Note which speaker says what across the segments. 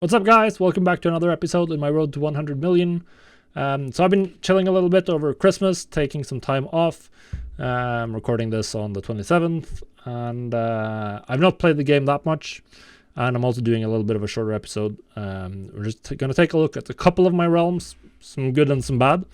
Speaker 1: What's up, guys? Welcome back to another episode in my road to 100 million. So I've been chilling a little bit over Christmas, taking some time off. I'm recording this on the 27th, and I've not played the game that much, and I'm also doing a little bit of a shorter episode. We're just going to take a look at a couple of my realms, some good and some bad,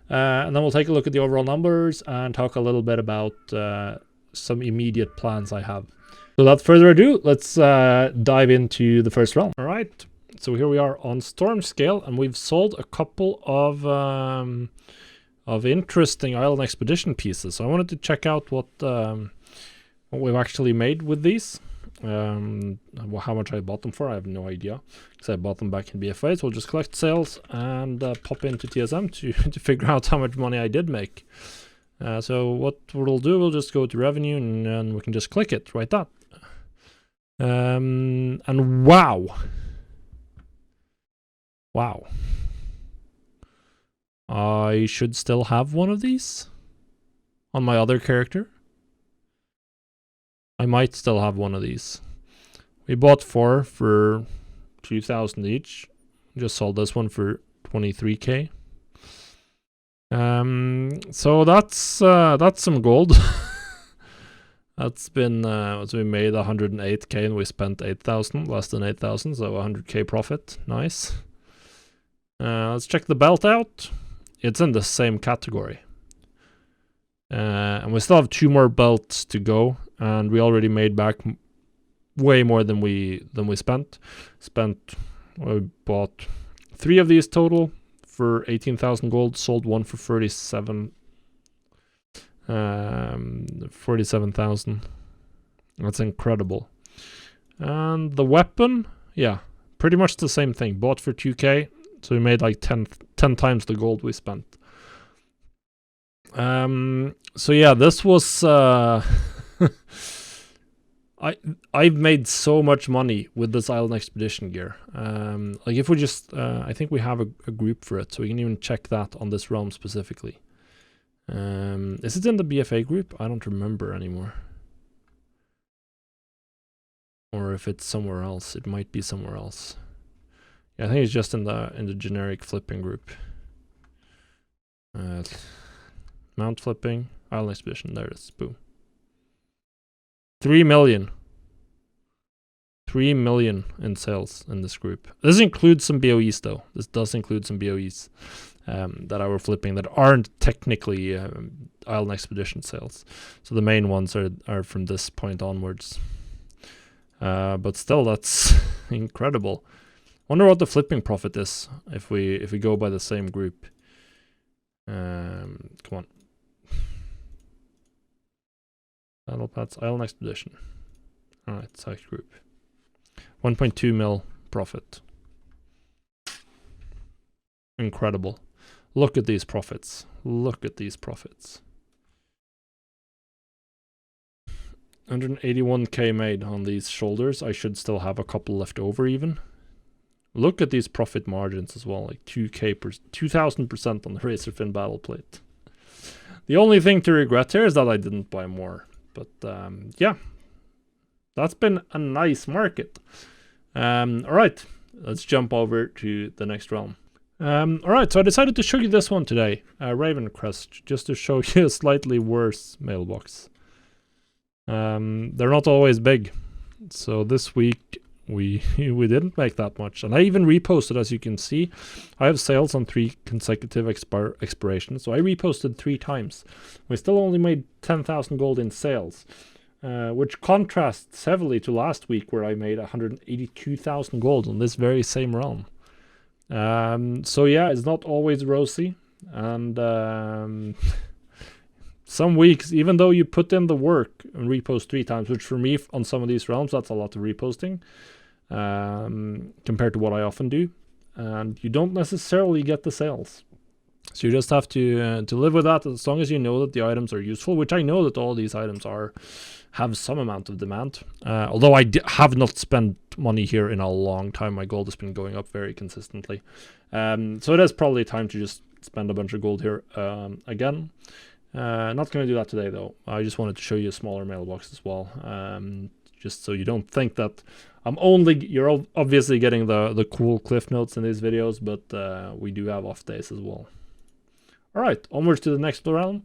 Speaker 1: and then we'll take a look at the overall numbers and talk a little bit about some immediate plans I have. So without further ado, let's dive into the first realm. All right. So here we are on Storm Scale, and we've sold a couple of interesting Island Expedition pieces. So I wanted to check out what we've actually made with these. How much I bought them for, I have no idea, because I bought them back in BFA. So we'll just collect sales and pop into TSM to figure out how much money I did make. So what we'll do, we'll just go to revenue, and then we can just click it, right that. And wow. Wow. I should still have one of these on my other character. I might still have one of these. We bought 4 for 2,000 each. Just sold this one for 23k. So that's some gold. That's been so we made 108k and we spent 8,000, less than 8,000, so 100k profit. Nice. Let's check the belt out. It's in the same category. And we still have 2 more belts to go, and we already made back way more than we spent. We bought 3 of these total for 18,000 gold, sold 1 for 47,000. That's incredible. And the weapon, yeah, pretty much the same thing. Bought for 2k. So we made like 10 times the gold we spent. So yeah, this was I've made so much money with this Island Expedition gear. Like if we just I think we have a group for it, so we can even check that on this realm specifically. Is it in the BFA group? I don't remember anymore. Or if it's somewhere else, it might be somewhere else. I think it's just in the generic flipping group. Mount flipping, Island Expedition, there it is, boom. 3 million. 3 million in sales in this group. This includes some BOEs though. This does include some BOEs that I were flipping that aren't technically Island Expedition sales. So the main ones are from this point onwards. But still, that's incredible. Wonder what the flipping profit is if we go by the same group. Come on. Battle Paths, Island Expedition. Alright, site group. 1.2 mil profit. Incredible. Look at these profits. Look at these profits. 181k made on these shoulders. I should still have a couple left over even. Look at these profit margins as well, like 2,000% on the Razorfin battle plate. The only thing to regret here is that I didn't buy more. But yeah, that's been a nice market. Alright, let's jump over to the next realm. Alright, so I decided to show you this one today, Ravencrest, just to show you a slightly worse mailbox. They're not always big, so this week we didn't make that much, and I even reposted. As you can see, I have sales on 3 consecutive expirations, so I reposted 3 times. We still only made 10,000 gold in sales, which contrasts heavily to last week where I made 182,000 gold on this very same realm. So yeah, it's not always rosy, and some weeks, even though you put in the work and repost 3 times, which for me on some of these realms, that's a lot of reposting compared to what I often do, and you don't necessarily get the sales. So you just have to live with that, as long as you know that the items are useful, which I know that all these items have some amount of demand. Although I have not spent money here in a long time. My gold has been going up very consistently. So it is probably time to just spend a bunch of gold here again. Not going to do that today though. I just wanted to show you a smaller mailbox as well. Just so you don't think that You're obviously getting the cool cliff notes in these videos, but we do have off days as well. All right, onwards to the next realm.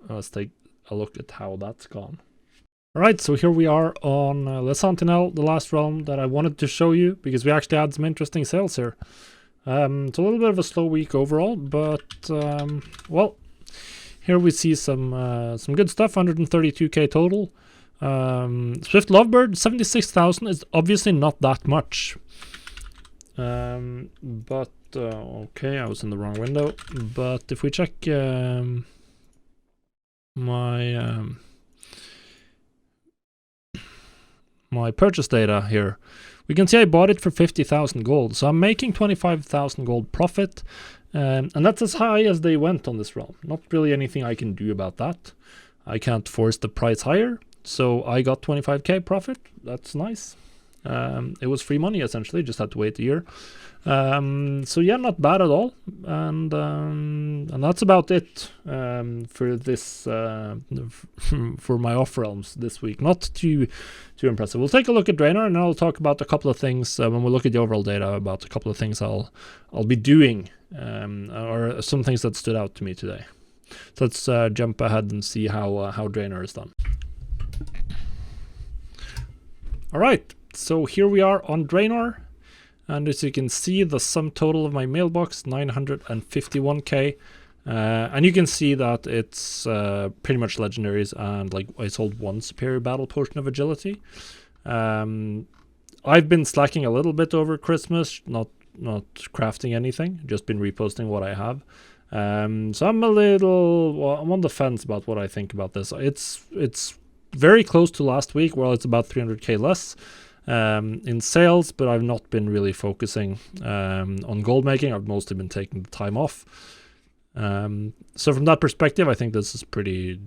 Speaker 1: Let's take a look at how that's gone. All right, so here we are on Lasantine, the last realm that I wanted to show you because we actually had some interesting sales here. It's a little bit of a slow week overall, but well, here we see some good stuff. 132k total. Swift Lovebird 76,000 is obviously not that much. But okay, I was in the wrong window. But if we check my purchase data here, we can see I bought it for 50,000 gold, so I'm making 25,000 gold profit, and that's as high as they went on this realm. Not really anything I can do about that. I can't force the price higher, so I got 25k profit. That's nice. It was free money essentially, just had to wait a year. So yeah, not bad at all, and that's about it for this for my off realms this week. Not too impressive. We'll take a look at Draenor, and I'll talk about a couple of things when we look at the overall data, about a couple of things I'll be doing, or some things that stood out to me today. So let's jump ahead and see how Draenor is done. All right, so here we are on Draenor. And as you can see, the sum total of my mailbox, 951k. And you can see that it's pretty much legendaries, and like I sold one superior battle potion of agility. I've been slacking a little bit over Christmas, not crafting anything, just been reposting what I have. So I'm I'm on the fence about what I think about this. It's very close to last week, where it's about 300k less. In sales, but I've not been really focusing on gold making. I've mostly been taking the time off. So from that perspective, I think this is pretty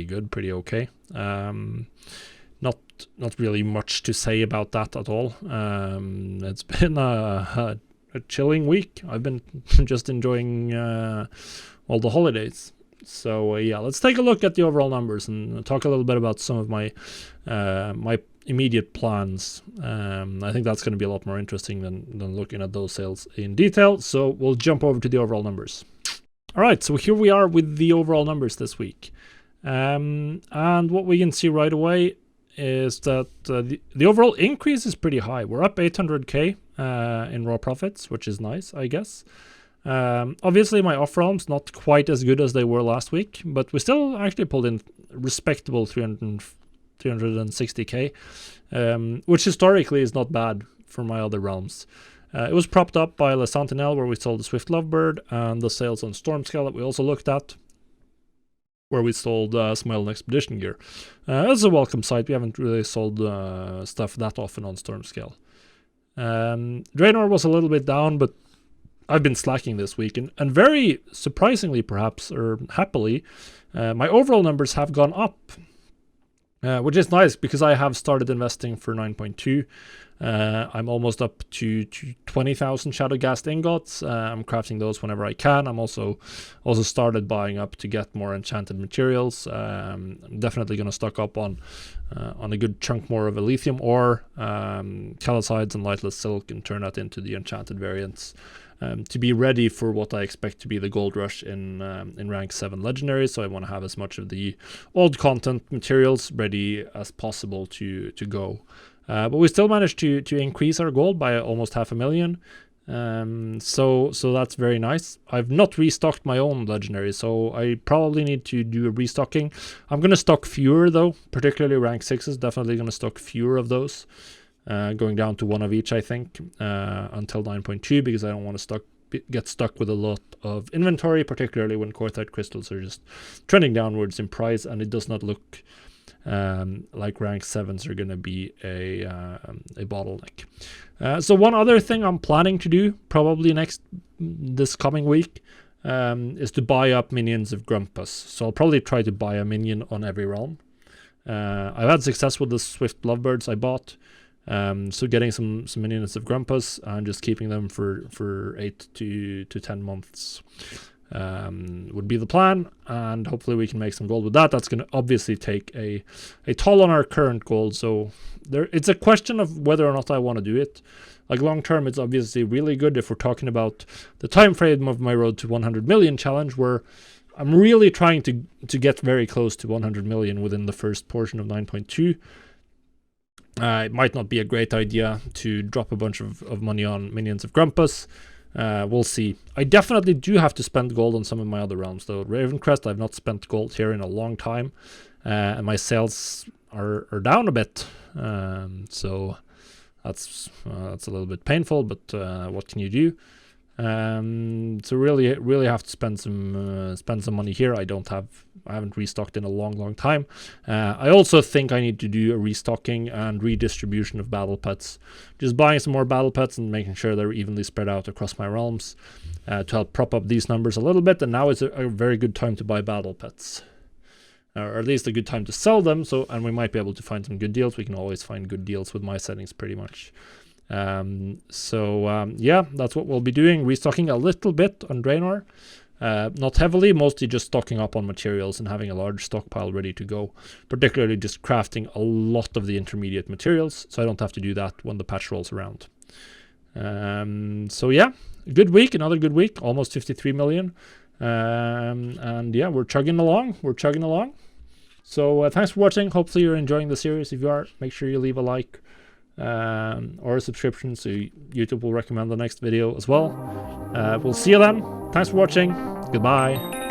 Speaker 1: good, pretty okay. Not really much to say about that at all. It's been a chilling week. I've been just enjoying all the holidays. So yeah, let's take a look at the overall numbers and talk a little bit about some of my my immediate plans. I think that's going to be a lot more interesting than looking at those sales in detail. So we'll jump over to the overall numbers. All right, so here we are with the overall numbers this week. And what we can see right away is that the overall increase is pretty high. We're up 800k in raw profits, which is nice, I guess. Obviously my off realms not quite as good as they were last week, but we still actually pulled in respectable 360k, which historically is not bad for my other realms. It was propped up by Lasantine, where we sold the Swift Lovebird, and the sales on Stormscale that we also looked at, where we sold Smile and Expedition gear. It's a welcome sight. We haven't really sold stuff that often on Stormscale. Draenor was a little bit down, but I've been slacking this week, and very surprisingly, perhaps, or happily, my overall numbers have gone up, which is nice because I have started investing for 9.2. I'm almost up to 20,000 Shadowghast ingots. I'm crafting those whenever I can. I'm also started buying up to get more enchanted materials. I'm definitely going to stock up on a good chunk more of Elysium ore, Calicides and Lightless Silk, and turn that into the enchanted variants. To be ready for what I expect to be the gold rush in rank 7 legendaries, so I want to have as much of the old content materials ready as possible to go. But we still managed to increase our gold by almost 500,000. So that's very nice. I've not restocked my own legendaries, so I probably need to do a restocking. I'm going to stock fewer though, particularly rank 6s, definitely going to stock fewer of those. Going down to one of each, I think, until 9.2, because I don't want to get stuck with a lot of inventory, particularly when Quartzite crystals are just trending downwards in price, and it does not look like rank 7s are going to be a bottleneck. So one other thing I'm planning to do, probably this coming week, is to buy up minions of Grumpus. So I'll probably try to buy a minion on every realm. I've had success with the Swift Lovebirds I bought. So getting some minions of Grumpus and just keeping them for 8 to 10 months. would be the plan, and hopefully we can make some gold with that. That's going to obviously take a toll on our current gold, so it's a question of whether or not I want to do it. Like long term, it's obviously really good if we're talking about the time frame of my road to 100 million challenge, where I'm really trying to get very close to 100 million within the first portion of 9.2. It might not be a great idea to drop a bunch of money on Minions of Grumpus. We'll see. I definitely do have to spend gold on some of my other realms, though. Ravencrest, I've not spent gold here in a long time, and my sales are down a bit. So that's a little bit painful, but what can you do? So really have to spend some money here. I haven't restocked in a long time. I also think I need to do a restocking and redistribution of battle pets, just buying some more battle pets and making sure they're evenly spread out across my realms, to help prop up these numbers a little bit. And now is a very good time to buy battle pets, or at least a good time to sell them. And we might be able to find some good deals. We can always find good deals with my settings pretty much. Yeah, that's what we'll be doing. Restocking a little bit on Draenor, not heavily, mostly just stocking up on materials and having a large stockpile ready to go, particularly just crafting a lot of the intermediate materials, so I don't have to do that when the patch rolls around. So yeah, good week, another good week, almost 53 million. And yeah, we're chugging along. So thanks for watching. Hopefully you're enjoying the series. If you are, make sure you leave a like or a subscription, so YouTube will recommend the next video as well. We'll see you then. Thanks for watching. Goodbye.